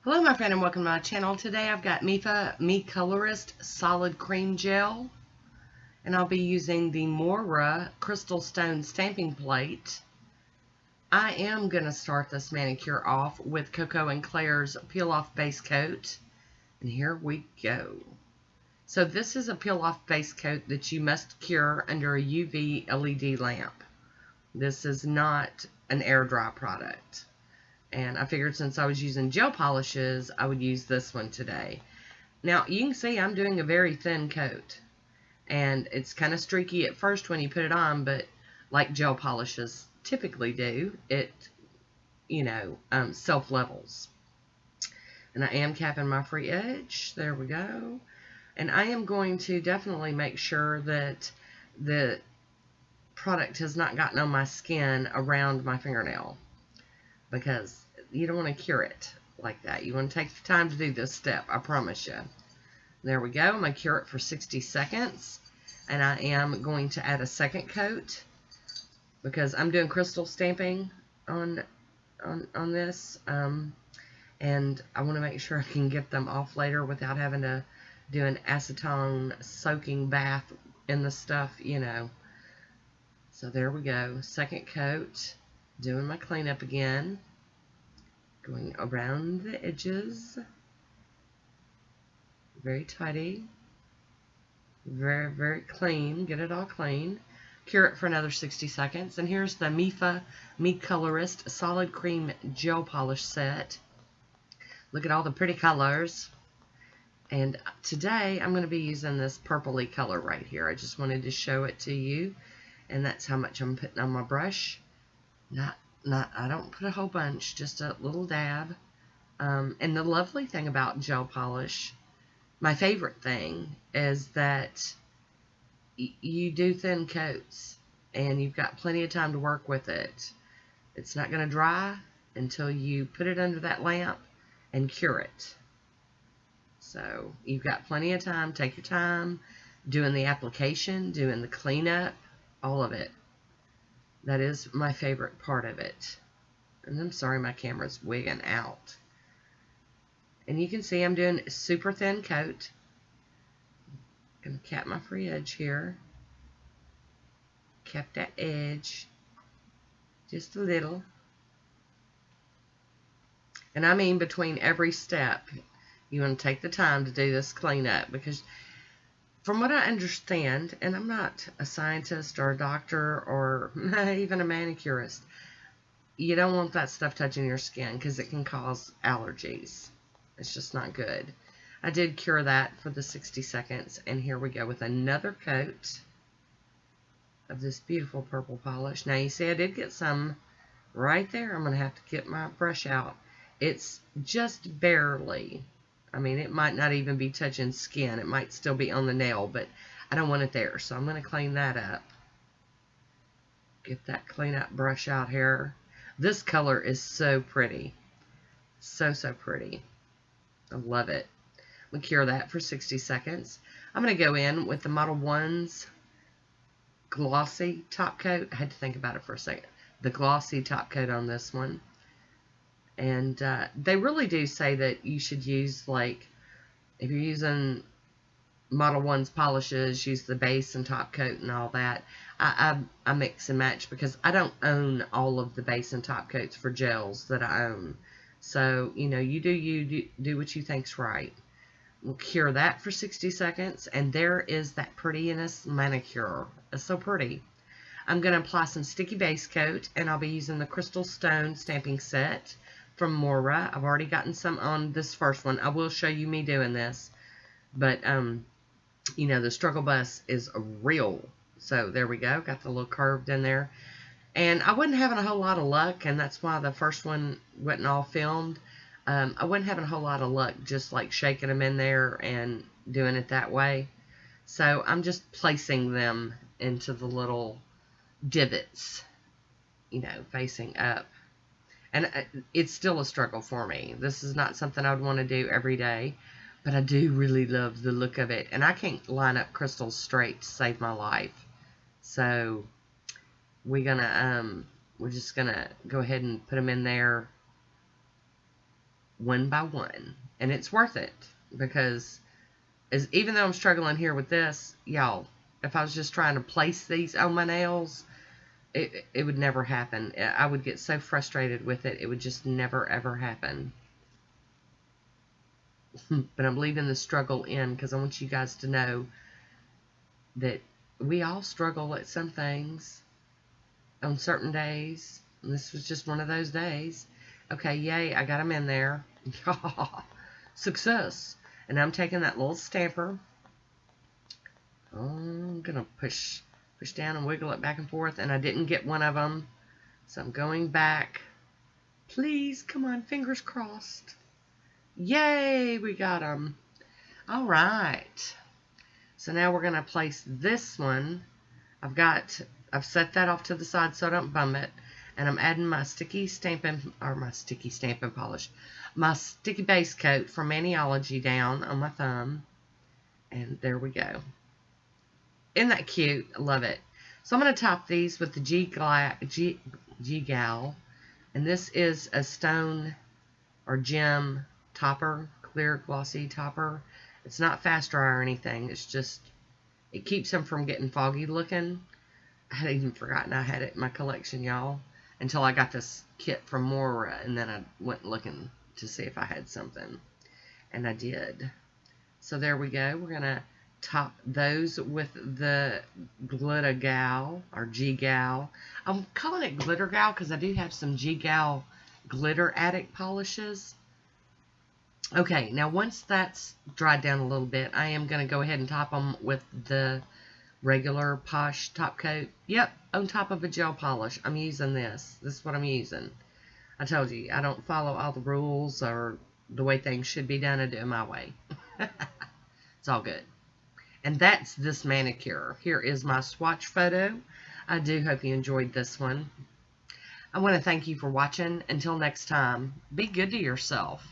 Hello my friend and welcome to my channel. Today I've got MEFA Me Colorist Solid Cream Gel and I'll be using the Moyra Crystal Stone Stamping Plate. I am going to start this manicure off with Coco and Claire's Peel Off Base Coat, and here we go. So this is a peel off base coat that you must cure under a UV LED lamp. This is not an air dry product. And I figured since I was using gel polishes, I would use this one today. Now, you can see I'm doing a very thin coat. And it's kind of streaky at first when you put it on, but like gel polishes typically do, it, self-levels. And I am capping my free edge. There we go. And I am going to definitely make sure that the product has not gotten on my skin around my fingernail, because you don't want to cure it like that. You want to take the time to do this step, I promise you. There we go. I'm going to cure it for 60 seconds. And I am going to add a second coat because I'm doing crystal stamping on this. And I want to make sure I can get them off later without having to do an acetone soaking bath in the stuff, So there we go. Second coat. Doing my cleanup again, going around the edges, very tidy, very, very clean, get it all clean, cure it for another 60 seconds, and here's the MEFA Me Colorist Solid Cream Gel Polish Set. Look at all the pretty colors, and today I'm going to be using this purpley color right here. I just wanted to show it to you, and that's how much I'm putting on my brush. I don't put a whole bunch, just a little dab. And the lovely thing about gel polish, my favorite thing, is that you do thin coats and you've got plenty of time to work with it. It's not going to dry until you put it under that lamp and cure it. So you've got plenty of time. Take your time doing the application, doing the cleanup, all of it. That is my favorite part of it. And I'm sorry my camera's wigging out. And you can see I'm doing a super thin coat. I'm going to cap my free edge here. Cap that edge just a little. And I mean between every step, you want to take the time to do this cleanup, because from what I understand, and I'm not a scientist or a doctor or even a manicurist, you don't want that stuff touching your skin because it can cause allergies. It's just not good. I did cure that for the 60 seconds, and here we go with another coat of this beautiful purple polish. Now you see I did get some right there. I'm going to have to get my brush out. It's just barely. I mean, it might not even be touching skin. It might still be on the nail, but I don't want it there. So I'm going to clean that up. Get that cleanup brush out here. This color is so pretty. So, so pretty. I love it. We'll cure that for 60 seconds. I'm going to go in with the Model 1's glossy top coat. I had to think about it for a second. The glossy top coat on this one. And they really do say that you should use, like, if you're using Model 1's polishes, use the base and top coat and all that. I mix and match because I don't own all of the base and top coats for gels that I own. So, you do what you think's right. We'll cure that for 60 seconds, and there is that prettiness manicure. It's so pretty. I'm going to apply some sticky base coat, and I'll be using the Crystal Stone Stamping Set from Moyra. I've already gotten some on this first one. I will show you me doing this. But, the struggle bus is real. So, there we go. Got the little curved in there. And I wasn't having a whole lot of luck, and that's why the first one wasn't all filmed. I wasn't having a whole lot of luck just like shaking them in there and doing it that way. So, I'm just placing them into the little divots, facing up. And it's still a struggle for me. This is not something I would want to do every day. But I do really love the look of it. And I can't line up crystals straight to save my life. So we're just going to go ahead and put them in there one by one. And it's worth it because even though I'm struggling here with this, y'all, if I was just trying to place these on my nails, it would never happen. I would get so frustrated with it. It would just never, ever happen. But I'm leaving the struggle in because I want you guys to know that we all struggle at some things on certain days. And this was just one of those days. Okay, yay, I got them in there. Success. And I'm taking that little stamper. I'm going to push down and wiggle it back and forth. And I didn't get one of them. So I'm going back. Please, come on, fingers crossed. Yay, we got them. All right. So now we're going to place this one. I've set that off to the side so I don't bum it. And I'm adding my sticky stamping polish. My sticky base coat from Maniology down on my thumb. And there we go. Isn't that cute? I love it. So I'm going to top these with the G-Gal. And this is a stone or gem topper, clear glossy topper. It's not fast dry or anything. It's just, it keeps them from getting foggy looking. I had even forgotten I had it in my collection, y'all, until I got this kit from Moyra, and then I went looking to see if I had something, and I did. So there we go. We're going to top those with the Glitter Gal, or G-Gal. I'm calling it Glitter Gal because I do have some G-Gal Glitter Addict polishes. Okay, now once that's dried down a little bit, I am going to go ahead and top them with the regular Poshe top coat. Yep, on top of a gel polish. I'm using this. This is what I'm using. I told you, I don't follow all the rules or the way things should be done. I do it my way. It's all good. And that's this manicure. Here is my swatch photo. I do hope you enjoyed this one. I want to thank you for watching. Until next time, be good to yourself.